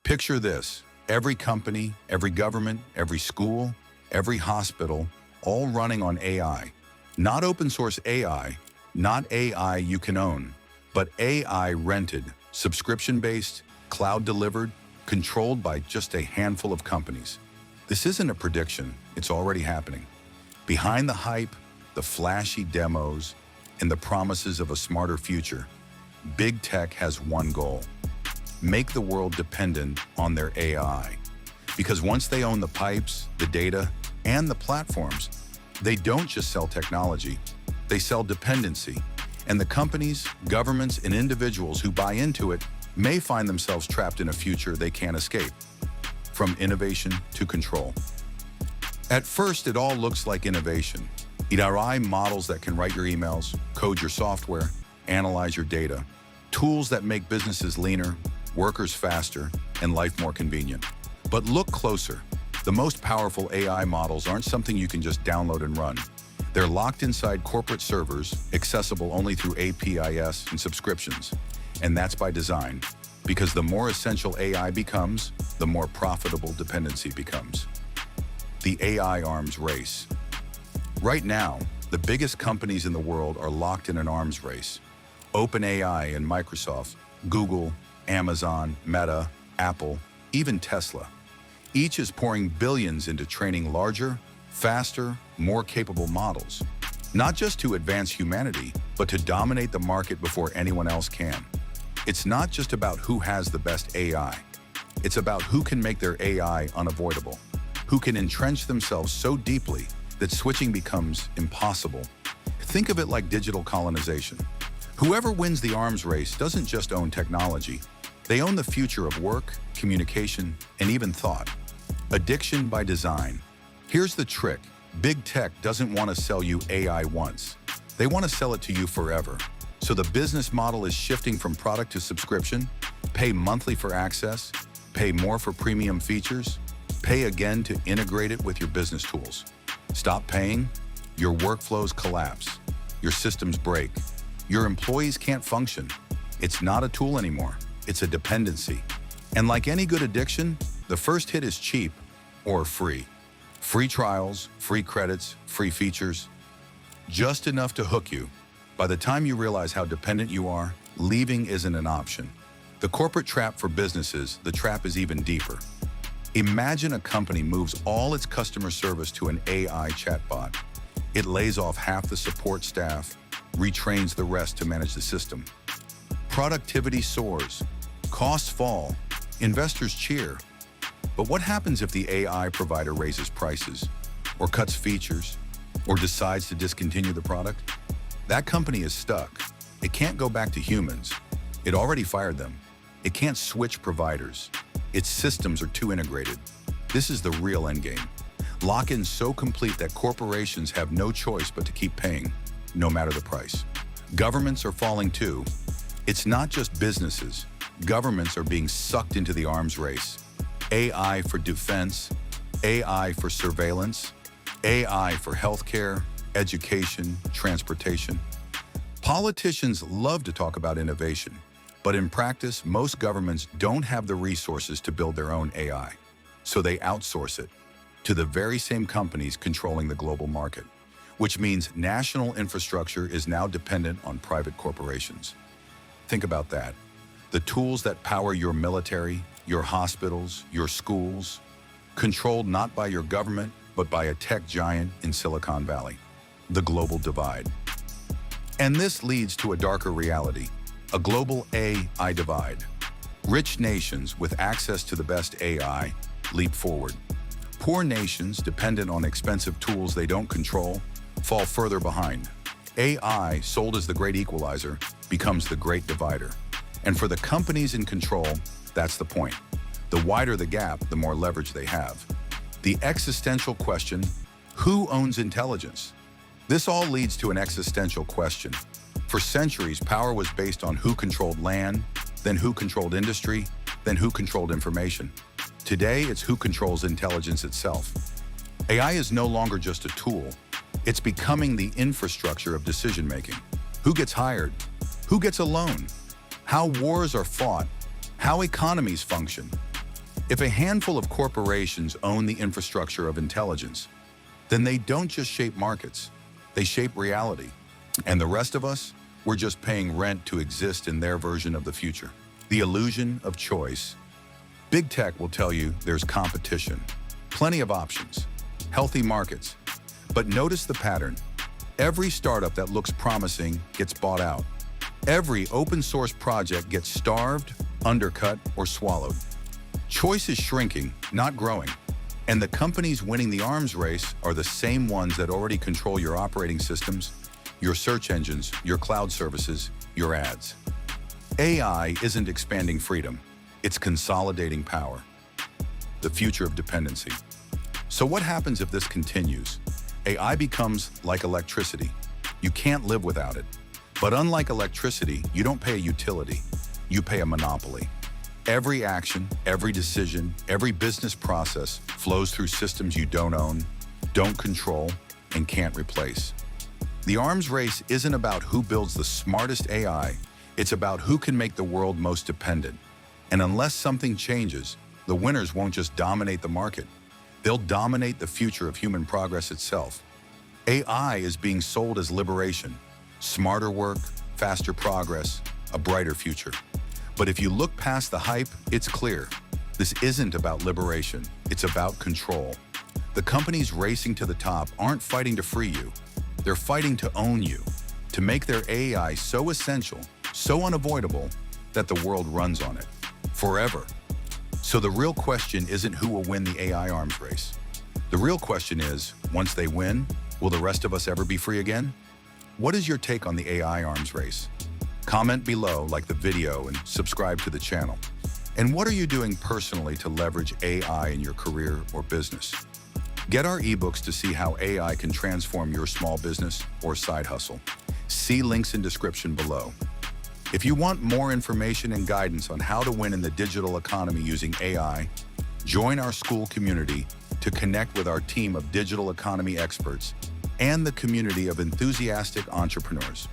Picture this: every company, every government, every school, every hospital, all running on AI. Not open source AI, not AI you can own, but AI rented, subscription-based, cloud-delivered, controlled by just a handful of companies. This isn't a prediction, it's already happening. Behind the hype, the flashy demos, and the promises of a smarter future, big tech has one goal: make the world dependent on their AI. Because once they own the pipes, the data, and the platforms, they don't just sell technology, they sell dependency. And the companies, governments, and individuals who buy into it may find themselves trapped in a future they can't escape. From innovation to control. At first, it all looks like innovation. AI models that can write your emails, code your software, analyze your data. Tools that make businesses leaner, workers faster, and life more convenient. But look closer. The most powerful AI models aren't something you can just download and run. They're locked inside corporate servers, accessible only through APIs and subscriptions. And that's by design, because the more essential AI becomes, the more profitable dependency becomes. The AI arms race. Right now, the biggest companies in the world are locked in an arms race. OpenAI and Microsoft, Google, Amazon, Meta, Apple, even Tesla. Each is pouring billions into training larger, faster, more capable models. Not just to advance humanity, but to dominate the market before anyone else can. It's not just about who has the best AI. It's about who can make their AI unavoidable, who can entrench themselves so deeply that switching becomes impossible. Think of it like digital colonization. Whoever wins the arms race doesn't just own technology. They own the future of work, communication, and even thought. Addiction by design. Here's the trick. Big tech doesn't want to sell you AI once. They want to sell it to you forever. So the business model is shifting from product to subscription. Pay monthly for access. Pay more for premium features. Pay again to integrate it with your business tools. Stop paying, your workflows collapse. Your systems break. Your employees can't function. It's not a tool anymore. It's a dependency. And like any good addiction, the first hit is cheap or free. Free trials, free credits, free features. Just enough to hook you. By the time you realize how dependent you are, leaving isn't an option. The corporate trap for businesses, the trap is even deeper. Imagine a company moves all its customer service to an AI chatbot. It lays off half the support staff, retrains the rest to manage the system. Productivity soars, costs fall, investors cheer. But what happens if the AI provider raises prices, or cuts features, or decides to discontinue the product? That company is stuck. It can't go back to humans. It already fired them. It can't switch providers. Its systems are too integrated. This is the real endgame. Lock-in so complete that corporations have no choice but to keep paying, no matter the price. Governments are falling too. It's not just businesses. Governments are being sucked into the arms race. AI for defense, AI for surveillance, AI for healthcare, education, transportation. Politicians love to talk about innovation, but in practice, most governments don't have the resources to build their own AI, so they outsource it to the very same companies controlling the global market, which means national infrastructure is now dependent on private corporations. Think about that. The tools that power your military, your hospitals, your schools, controlled not by your government, but by a tech giant in Silicon Valley. The global divide. And this leads to a darker reality, a global AI divide. Rich nations with access to the best AI leap forward. Poor nations dependent on expensive tools they don't control fall further behind. AI, sold as the great equalizer, becomes the great divider. And for the companies in control, that's the point. The wider the gap, the more leverage they have. The existential question, who owns intelligence? This all leads to an existential question. For centuries, power was based on who controlled land, then who controlled industry, then who controlled information. Today, it's who controls intelligence itself. AI is no longer just a tool. It's becoming the infrastructure of decision-making. Who gets hired? Who gets a loan? How wars are fought? How economies function? If a handful of corporations own the infrastructure of intelligence, then they don't just shape markets, they shape reality. And the rest of us, we're just paying rent to exist in their version of the future. The illusion of choice. Big tech will tell you there's competition, plenty of options, healthy markets. But notice the pattern. Every startup that looks promising gets bought out. Every open source project gets starved, undercut, or swallowed. Choice is shrinking, not growing. And the companies winning the arms race are the same ones that already control your operating systems, your search engines, your cloud services, your ads. AI isn't expanding freedom, it's consolidating power. The future of dependency. So what happens if this continues? AI becomes like electricity. You can't live without it. But unlike electricity, you don't pay a utility, you pay a monopoly. Every action, every decision, every business process flows through systems you don't own, don't control, and can't replace. The arms race isn't about who builds the smartest AI, it's about who can make the world most dependent. And unless something changes, the winners won't just dominate the market, they'll dominate the future of human progress itself. AI is being sold as liberation, smarter work, faster progress, a brighter future. But if you look past the hype, it's clear. This isn't about liberation, it's about control. The companies racing to the top aren't fighting to free you. They're fighting to own you, to make their AI so essential, so unavoidable, that the world runs on it, forever. So the real question isn't who will win the AI arms race. The real question is, once they win, will the rest of us ever be free again? What is your take on the AI arms race? Comment below, like the video, and subscribe to the channel. And what are you doing personally to leverage AI in your career or business? Get our ebooks to see how AI can transform your small business or side hustle. See links in description below. If you want more information and guidance on how to win in the digital economy using AI, join our school community to connect with our team of digital economy experts and the community of enthusiastic entrepreneurs.